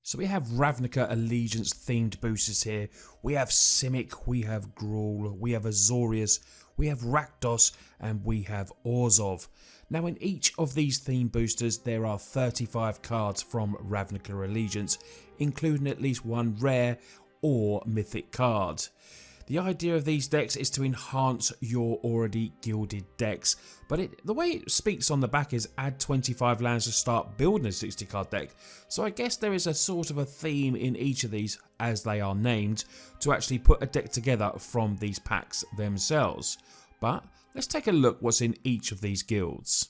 So we have Ravnica Allegiance themed boosters here. We have Simic, we have Guile, we have Azureus, we have Rakdos, and we have Orzhov. Now in each of these theme boosters there are 35 cards from Ravnica Allegiance, including at least one rare or mythic card. The idea of these decks is to enhance your already gilded decks, but the way it speaks on the back is add 25 lands to start building a 60 card deck. So I guess there is a sort of a theme in each of these, as they are named, to actually put a deck together from these packs themselves. But let's take a look what's in each of these guilds.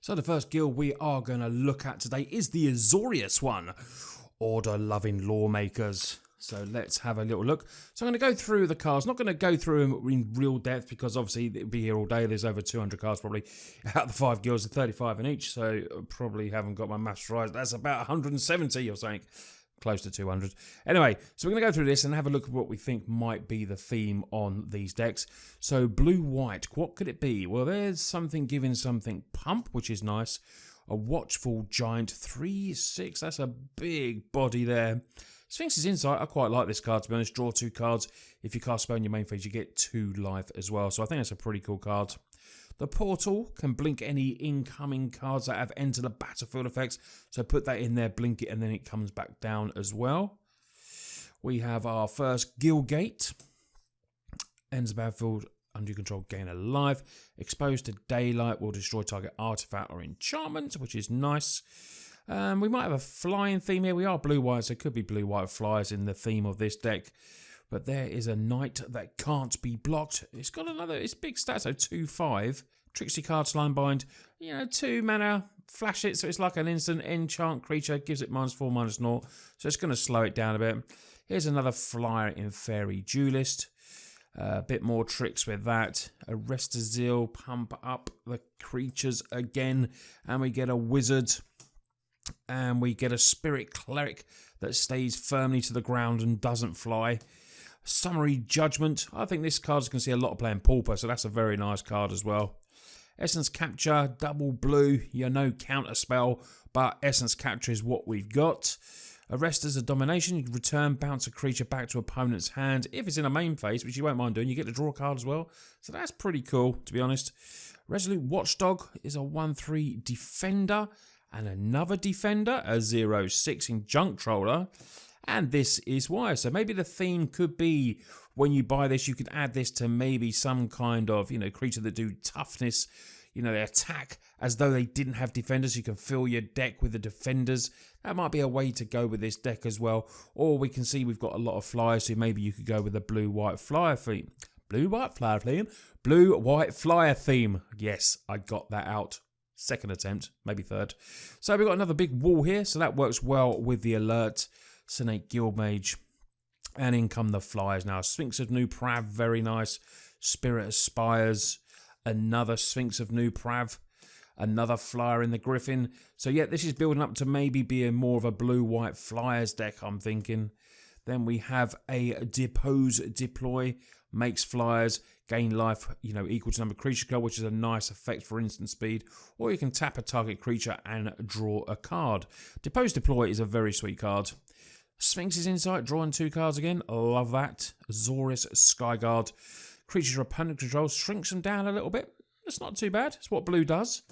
So the first guild we are going to look at today is the Azureus one, Order-Loving Lawmakers. So let's have a little look. So I'm going to go through the cards. Not going to go through them in real depth because obviously it'll be here all day. There's over 200 cards probably out of the 5 guilds, are 35 in each. So probably haven't got my maths right. That's about 170 or something. Close to 200. Anyway, so we're going to go through this and have a look at what we think might be the theme on these decks. So blue-white, what could it be? Well, there's something giving something pump, which is nice. A Watchful Giant, 3/6. That's a big body there. Sphinx's Insight, I quite like this card to be honest. Draw 2 cards. If you cast a spell in your main phase, you get 2 life as well. So I think that's a pretty cool card. The Portal can blink any incoming cards that have entered the battlefield effects. So put that in there, blink it, and then it comes back down as well. We have our first Guile Gate. Ends the battlefield under your control, gain a life. Exposed to daylight will destroy target artifact or enchantment, which is nice. We might have a flying theme here. We are blue-white, so it could be blue-white flyers in the theme of this deck. But there is a knight that can't be blocked. It's got it's big stats, so 2/5. Tricksy card, Slime Bind. 2 mana, flash it, so it's like an instant enchant creature. Gives it -4, -0. So it's going to slow it down a bit. Here's another flyer in Fairy Duelist. A bit more tricks with that. Arrest a Zeal, pump up the creatures again. And we get a wizard. And we get a Spirit Cleric that stays firmly to the ground and doesn't fly. Summary Judgment. I think this card is going to see a lot of playing Pauper, so that's a very nice card as well. Essence Capture, double blue. No counter spell, but Essence Capture is what we've got. Arrest as a Domination. You can return, bounce a creature back to opponent's hand. If it's in a main phase, which you won't mind doing, you get to draw a card as well. So that's pretty cool, to be honest. Resolute Watchdog is a 1/3 Defender. And another Defender, a 0/6 in Junk Troller. And this is why. So maybe the theme could be when you buy this, you could add this to maybe some kind of, creature that do toughness. They attack as though they didn't have defenders. You can fill your deck with the defenders. That might be a way to go with this deck as well. Or we can see we've got a lot of flyers, so maybe you could go with a blue-white flyer theme. Blue-white flyer theme? Blue-white flyer theme. Yes, I got that out. Second attempt, maybe third. So we've got another big wall here, so that works well with the alert. Senate Guildmage. And in come the flyers now. Sphinx of New Prav, very nice. Spirit Aspires. Another Sphinx of New Prav. Another flyer in the Griffin. So yeah, this is building up to maybe being more of a blue-white flyers deck, I'm thinking. Then we have a Depose Deploy. Makes flyers, gain life, equal to number of creature card, which is a nice effect for instant speed. Or you can tap a target creature and draw a card. Depose Deploy is a very sweet card. Sphinx's Insight, drawing 2 cards again. Love that. Azureus Skyguard. Creatures your opponent controls, shrinks them down a little bit. It's not too bad. It's what blue does.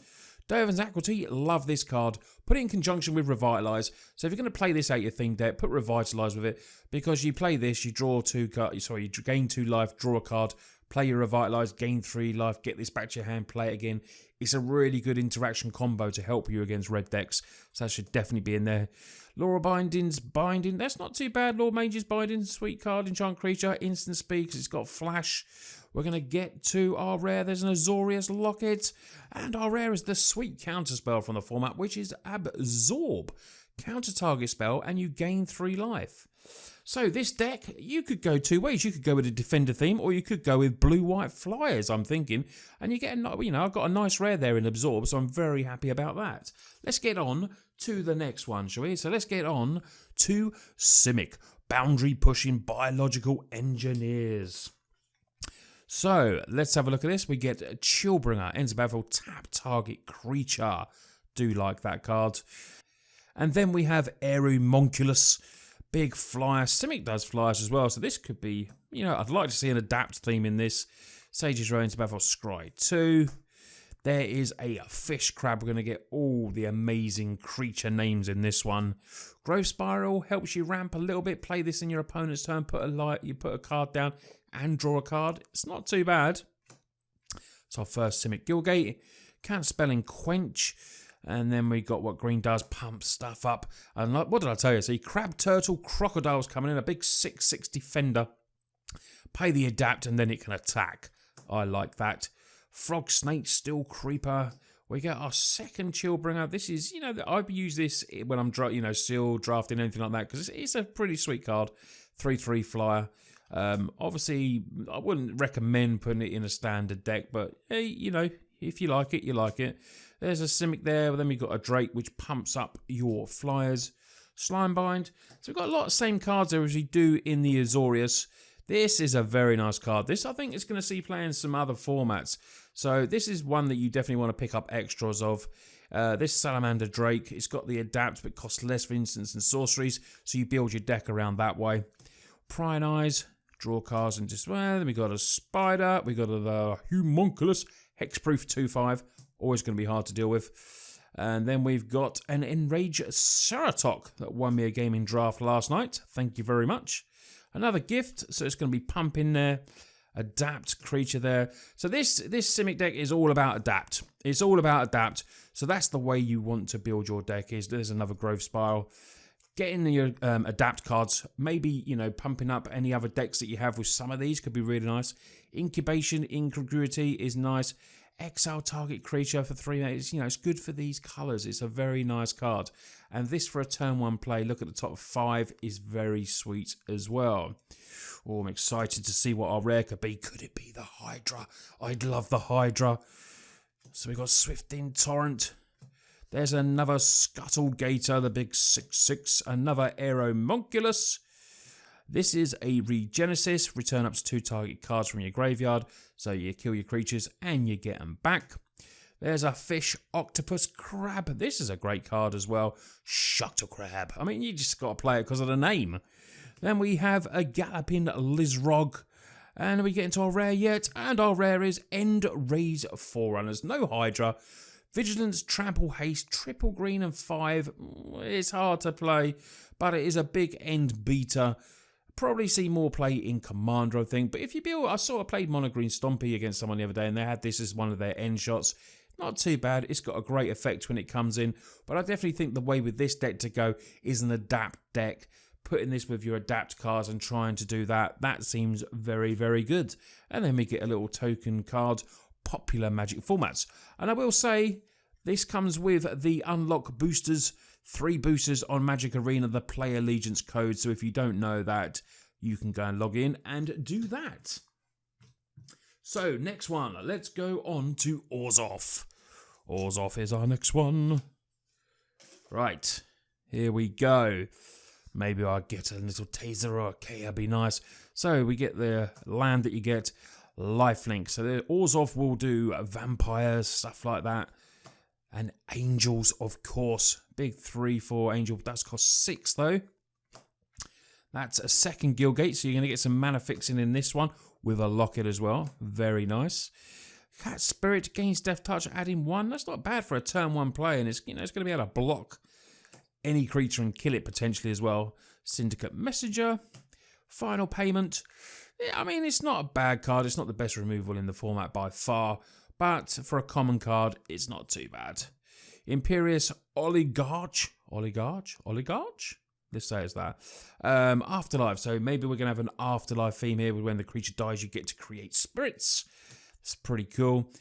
Doovan's Equity, love this card. Put it in conjunction with Revitalise. So if you're going to play this out your theme deck, put Revitalise with it. Because you play this, you draw 2 cards. Sorry, you gain 2 life, draw a card, play your Revitalise, gain 3 life, get this back to your hand, play it again. It's a really good interaction combo to help you against red decks. So that should definitely be in there. Laura Binding's Binding. That's not too bad. Lord Mage's Binding. Sweet card. Enchant creature. Instant speed because it's got flash. We're going to get to our rare. There's an Azureus Locket. And our rare is the sweet counter spell from the format, which is Absorb. Counter target spell and you gain 3 life. So this deck, you could go 2 ways. You could go with a defender theme or you could go with blue-white flyers, I'm thinking. And you get, I've got a nice rare there in Absorb, so I'm very happy about that. Let's get on to the next one, shall we? So let's get on to Simic, boundary-pushing biological engineers. So let's have a look at this. We get Chillbringer, ends the battlefield, tap target creature. Do like that card. And then we have Aeromonculus, big flyer. Simic does flyers as well, so this could be, you know, I'd like to see an adapt theme in this. Sage's Row into battle, Scry 2. There is a fish crab. We're going to get all the amazing creature names in this one. Growth Spiral helps you ramp a little bit. Play this in your opponent's turn. You put a card down and draw a card. It's not too bad. It's our first Simic Gilgate. Counterspelling Quench. And then we got what green does, pump stuff up. And like, what did I tell you? See, Crab, Turtle, Crocodile's coming in. A big 6/6 defender. Pay the adapt and then it can attack. I like that. Frog, Snake, Steel Creeper. We get our second Chillbringer. This is, you know, I've used this when I'm, seal drafting, anything like that, because it's a pretty sweet card. 3/3 flyer. Obviously, I wouldn't recommend putting it in a standard deck, but hey, you know, if you like it, you like it. There's a Simic there, but then we've got a Drake, which pumps up your flyers. Slimebind. So we've got a lot of same cards there as we do in the Azureus. This is a very nice card. This, I think, is going to see play in some other formats. So this is one that you definitely want to pick up extras of. This Salamander Drake, it's got the adapt, but costs less for instants and sorceries, so you build your deck around that way. Prying Eyes, draw cards and just, well, then we got a Spider, we got a Homunculus, Hexproof 2/5, always going to be hard to deal with. And then we've got an Enrage Ceratok that won me a gaming draft last night. Thank you very much. Another gift, so it's going to be pump in there. Adapt creature there. So this Simic deck is all about adapt. It's all about adapt. So that's the way you want to build your deck. There's another Growth Spiral. Getting your adapt cards, maybe, you know, pumping up any other decks that you have with some of these could be really nice. Incubation, Incongruity is nice. Exile target creature for 3 minutes. You know, it's good for these colours. It's a very nice card. And this for a turn 1 play, look at the top 5, is very sweet as well. Oh, I'm excited to see what our rare could be. Could it be the Hydra? I'd love the Hydra. So we've got Swifting Torrent. There's another Scuttle Gator, the big 6/6. Another Aeromonculus. This is a Regenesis. Return up to 2 target cards from your graveyard. So you kill your creatures and you get them back. There's a Fish, Octopus, Crab. This is a great card as well. Shuttle Crab. I mean, you just got to play it because of the name. Then we have a Galloping Lizrog. And we get into our rare yet. And our rare is End Raise Forerunners. No Hydra. Vigilance, Trample, Haste, triple green and 5. It's hard to play, but it is a big end beater. Probably see more play in Commander, I think. But if you build, I saw I played Mono Green Stompy against someone the other day, and they had this as one of their end shots. Not too bad. It's got a great effect when it comes in. But I definitely think the way with this deck to go is an adapt deck. Putting this with your adapt cards and trying to do that, that seems very, very good. And then we get a little token card, popular Magic formats. And I will say, this comes with the Unlock Boosters. 3 boosters on Magic Arena, the Play Allegiance code. So if you don't know that, you can go and log in and do that. So next one, let's go on to Orzhov. Orzhov is our next one. Right, here we go. Maybe I'll get a little taser or a K, that'd be nice. So we get the land that you get, lifelink. So the Orzhov will do vampires, stuff like that. And angels, of course. Big 3/4 angel. Does cost 6 though. That's a second Gilgate, so you're going to get some mana fixing in this one with a locket as well. Very nice. Cat Spirit gains Death Touch, adding 1. That's not bad for a turn 1 play, and it's, you know, it's going to be able to block any creature and kill it potentially as well. Syndicate Messenger. Final Payment. Yeah, I mean, it's not a bad card. It's not the best removal in the format by far. But for a common card, it's not too bad. Imperious Oligarch. Let's say it's that. Afterlife. So maybe we're going to have an afterlife theme here. When the creature dies, you get to create spirits. It's pretty cool.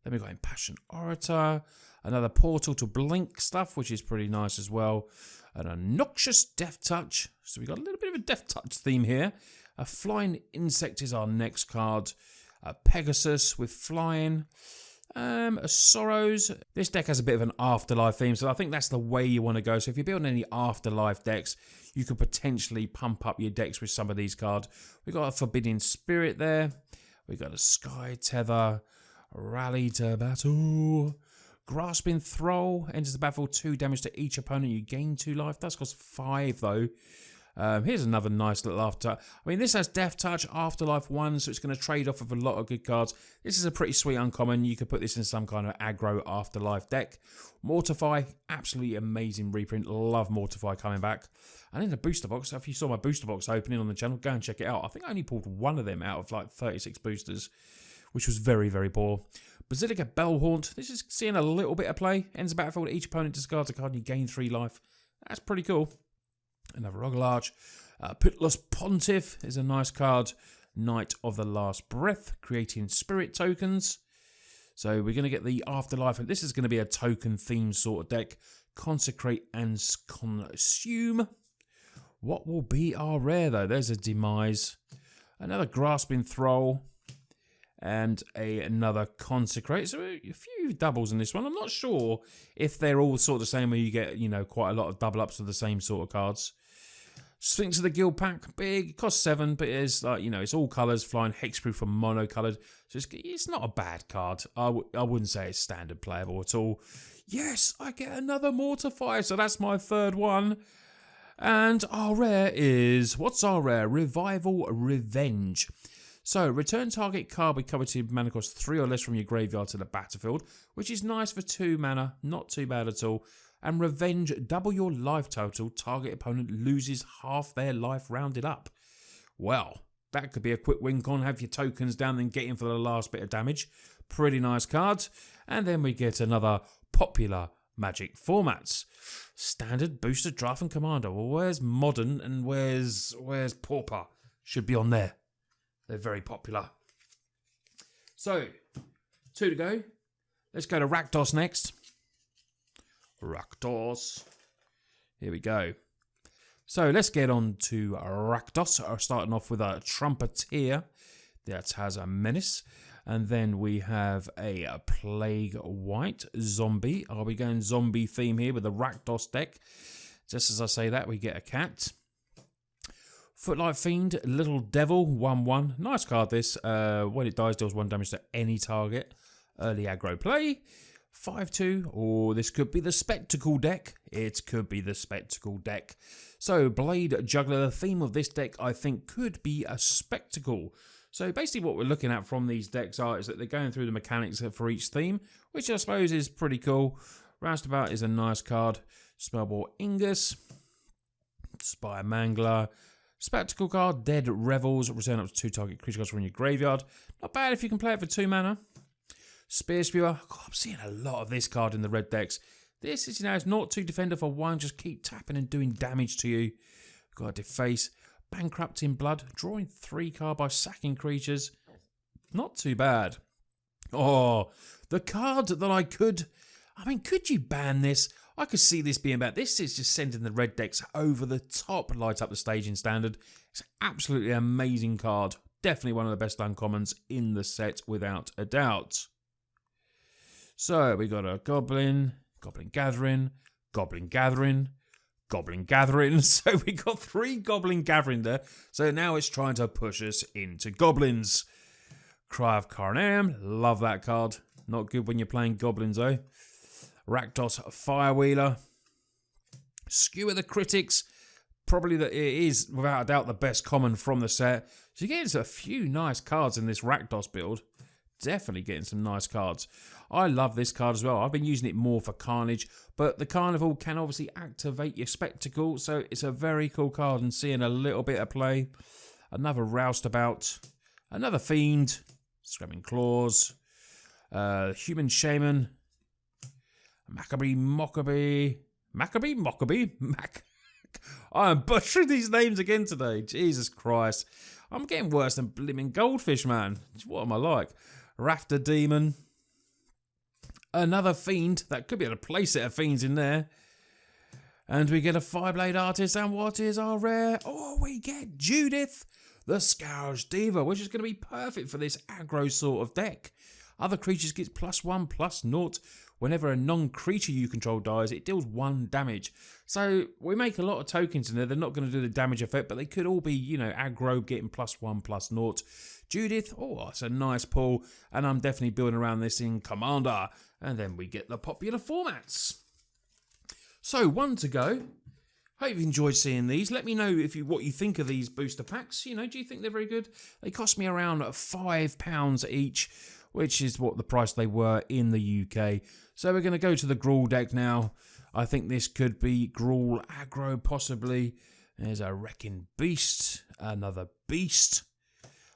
Then we've got Impassioned Orator. Another Portal to Blink stuff, which is pretty nice as well. An Obnoxious Death Touch. So we've got a little bit of a Death Touch theme here. A Flying Insect is our next card. A Pegasus with flying. A Sorrows. This deck has a bit of an afterlife theme, so I think that's the way you want to go. So if you're building any afterlife decks, you could potentially pump up your decks with some of these cards. We've got a Forbidding Spirit there. We've got a Sky Tether. Rally to Battle. Grasping Thrall enters the battlefield, 2 damage to each opponent. You gain 2 life. Does cost 5 though. Here's another nice little after. I mean, this has Death Touch, Afterlife 1, so it's going to trade off of a lot of good cards. This is a pretty sweet uncommon. You could put this in some kind of aggro Afterlife deck. Mortify, absolutely amazing reprint. Love Mortify coming back. And in the booster box, if you saw my booster box opening on the channel, go and check it out. I think I only pulled one of them out of like 36 boosters, which was very, very poor. Basilica Bellhaunt. This is seeing a little bit of play. Ends the battlefield, each opponent discards a card and you gain 3 life. That's pretty cool. Another Roguelarge. Pitless Pontiff is a nice card. Knight of the Last Breath, creating spirit tokens. So we're going to get the Afterlife, and this is going to be a token themed sort of deck. Consecrate and Consume. What will be our rare though? There's a Demise. Another Grasping Thrall. And another Consecrate. So a few doubles in this one. I'm not sure if they're all sort of the same, where you get, you know, quite a lot of double ups of the same sort of cards. Sphinx of the Guild pack, big, it costs 7, but it is like, you know, it's all colours, flying hexproof from mono-coloured. So it's not a bad card. I wouldn't say it's standard playable at all. Yes, I get another Mortify, so that's my 3rd one. And our rare is, what's our rare? Revival Revenge. So, return target card with coveted mana cost 3 or less from your graveyard to the battlefield, which is nice for 2 mana, not too bad at all. And Revenge, double your life total, target opponent loses half their life rounded up. Well, that could be a quick win con, have your tokens down, then get in for the last bit of damage. Pretty nice card. And then we get another popular Magic formats. Standard, Booster, Draft and Commander. Well, where's Modern and where's Pauper? Should be on there. They're very popular. So, 2 to go. Let's go to Rakdos next. Rakdos. Here we go. So, let's get on to Rakdos. Starting off with a Trumpeter. That has a Menace. And then we have a Plague White Zombie. Are we going zombie theme here with the Rakdos deck? Just as I say that, we get a cat. Footlight Fiend, Little Devil, 1/1. Nice card this. When it dies, deals 1 damage to any target. Early aggro play. 5/2. Or this could be the Spectacle deck. It could be the Spectacle deck. So, Blade Juggler. The theme of this deck, I think, could be a Spectacle. So, basically what we're looking at from these decks is that they're going through the mechanics for each theme, which I suppose is pretty cool. Roustabout is a nice card. Spellball Ingus. Spire Mangler. Spectacle card, Dead Revels, return up to 2 target creature cards from your graveyard. Not bad if you can play it for 2 mana. Spear Spewer, God, I'm seeing a lot of this card in the red decks. This is, you know, it's not 2 defender for 1, just keep tapping and doing damage to you. Got a Deface, Bankrupting Blood, drawing 3 cards by sacking creatures. Not too bad. Oh, the card that could you ban this? I could see this being bad. This is just sending the red decks over the top, light up the stage in standard. It's an absolutely amazing card. Definitely one of the best uncommons in the set, without a doubt. So, we got a Goblin, Goblin Gathering, Goblin Gathering, Goblin Gathering. So, we got 3 Goblin Gathering there. So, now it's trying to push us into Goblins. Cry of Carnarium. Love that card. Not good when you're playing Goblins, though. Rakdos Firewheeler. Skewer the Critics. Probably that it is, without a doubt, the best common from the set. So you're getting a few nice cards in this Rakdos build. Definitely getting some nice cards. I love this card as well. I've been using it more for Carnage, but the Carnival can obviously activate your Spectacle, so it's a very cool card and seeing a little bit of play. Another Roustabout. Another Fiend. Scrabbing Claws. Human Shaman. Maccabee. I am butchering these names again today. Jesus Christ. I'm getting worse than blimmin' Goldfish, man. What am I like? Rafter Demon. Another Fiend. That could be a play set of Fiends in there. And we get a Fireblade Artist. And what is our rare? Oh, we get Judith, the Scourge Diva, which is going to be perfect for this aggro sort of deck. Other creatures get +1/+0. Whenever a non-creature you control dies, it deals 1 damage. So we make a lot of tokens in there. They're not going to do the damage effect, but they could all be, you know, aggro, getting +1/+0. Judith, oh, that's a nice pull. And I'm definitely building around this in Commander. And then we get the popular formats. So, one to go. Hope you've enjoyed seeing these. Let me know what you think of these booster packs. You know, do you think they're very good? They cost me around £5 each, which is what the price they were in the UK. So we're going to go to the Guile deck now. I think this could be Guile aggro, possibly. There's a Wrecking Beast, another Beast,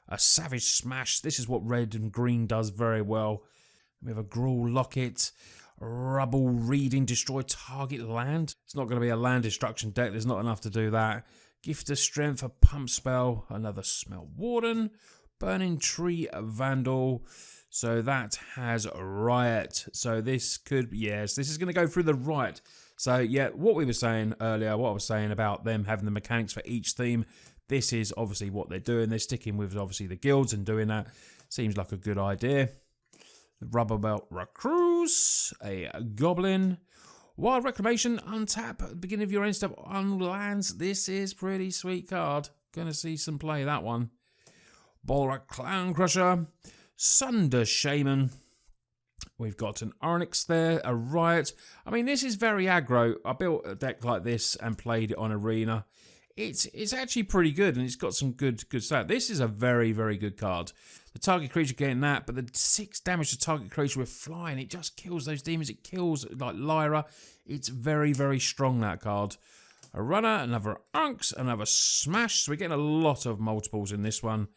a Savage Smash. This is what red and green does very well. We have a Guile Locket, Rubble Reading, destroy target land. It's not going to be a land destruction deck. There's not enough to do that. Gift of Strength, a Pump Spell, another Smelt Warden, Burning Tree Vandal. So that has Riot. So this could, yes, this is going to go through the Riot. So yeah, what we were saying earlier, what I was saying about them having the mechanics for each theme, this is obviously what they're doing. They're sticking with obviously the guilds and doing that. Seems like a good idea. Rubber Belt Recruits, a Goblin, Wild Reclamation, untap at the beginning of your end step on lands. This is pretty sweet card. Gonna see some play that one. Bolrak Clown Crusher, Sunder Shaman. We've got an Onyx there, a Riot. I mean, this is very aggro. I built a deck like this and played it on Arena. It's actually pretty good, and it's got some good stat. This is a very, very good card. The target creature getting that, but the 6 damage to target creature with flying, it just kills those demons. It kills like Lyra. It's very, very strong, that card. A runner, another Unks, another Smash. So we're getting a lot of multiples in this one.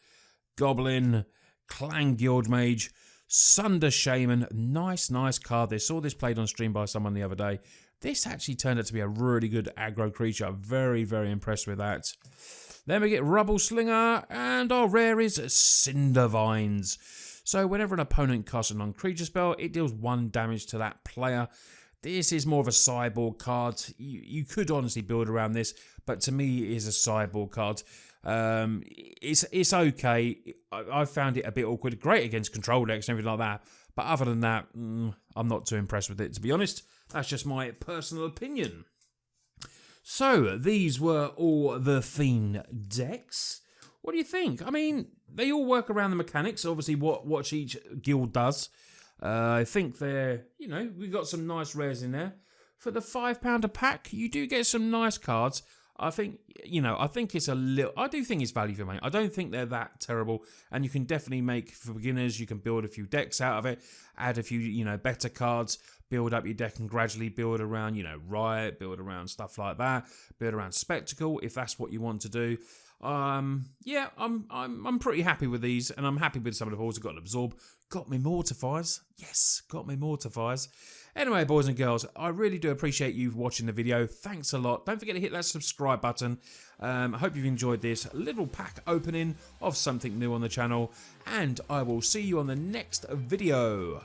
Goblin, Clan Guild Mage, Sunder Shaman. Nice card. They saw this played on stream by someone the other day. This actually turned out to be a really good aggro creature. I'm very, very impressed with that. Then we get Rubble Slinger, and our rare is Cinder Vines. So whenever an opponent casts a non-creature spell, it deals 1 damage to that player. This is more of a sideboard card. You could honestly build around this, but to me it is a sideboard card. It's okay. I found it a bit awkward. Great against control decks and everything like that. But other than that, I'm not too impressed with it, to be honest. That's just my personal opinion. So, these were all the themed decks. What do you think? I mean, they all work around the mechanics, obviously, what each guild does. I think they're, you know, we've got some nice rares in there. For the £5 a pack, you do get some nice cards. I think, you know, I think it's a little, I do think it's value for money. I don't think they're that terrible. And you can definitely make, for beginners, you can build a few decks out of it, add a few, you know, better cards, build up your deck and gradually build around, you know, Riot, build around stuff like that, build around Spectacle, if that's what you want to do. Yeah, I'm pretty happy with these, and I'm happy with some of the balls. I've got an Absorb, got me Mortifiers. Yes, got me Mortifiers. Anyway, boys and girls, I really do appreciate you watching the video. Thanks a lot. Don't forget to hit that subscribe button. I hope you've enjoyed this little pack opening of something new on the channel, and I will see you on the next video.